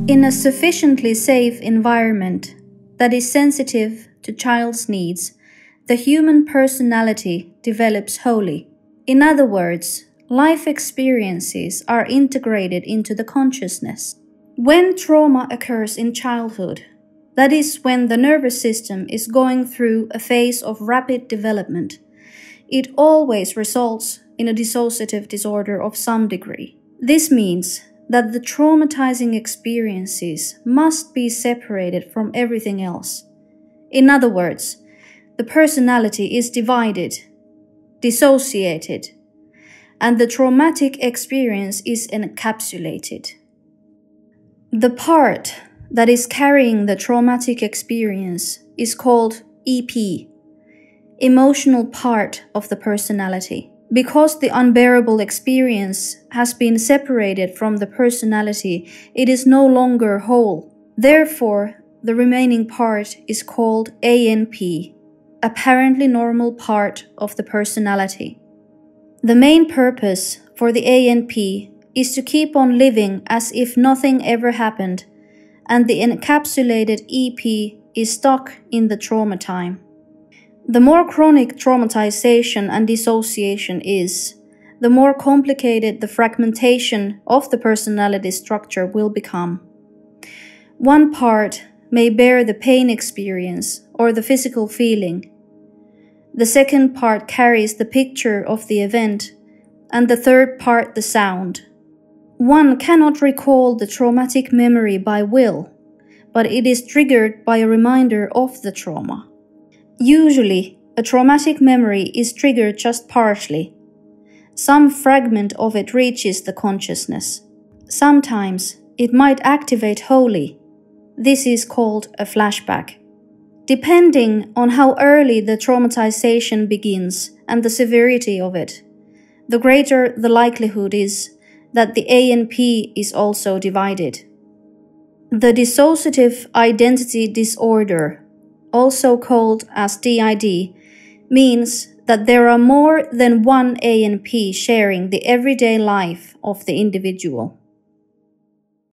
In a sufficiently safe environment that is sensitive to child's needs, the human personality develops wholly. In other words, life experiences are integrated into the consciousness. When trauma occurs in childhood, that is when the nervous system is going through a phase of rapid development, it always results in a dissociative disorder of some degree. This means that the traumatizing experiences must be separated from everything else. In other words, the personality is divided, dissociated, and the traumatic experience is encapsulated. The part that is carrying the traumatic experience is called EP, emotional part of the personality. Because the unbearable experience has been separated from the personality, it is no longer whole. Therefore, the remaining part is called ANP, apparently normal part of the personality. The main purpose for the ANP is to keep on living as if nothing ever happened, and the encapsulated EP is stuck in the trauma time. The more chronic traumatization and dissociation is, the more complicated the fragmentation of the personality structure will become. One part may bear the pain experience or the physical feeling. The second part carries the picture of the event, and the third part the sound. One cannot recall the traumatic memory by will, but it is triggered by a reminder of the trauma. Usually, a traumatic memory is triggered just partially. Some fragment of it reaches the consciousness. Sometimes it might activate wholly. This is called a flashback. Depending on how early the traumatization begins and the severity of it, the greater the likelihood is that the ANP is also divided. The dissociative identity disorder, also called as DID, means that there are more than one ANP sharing the everyday life of the individual.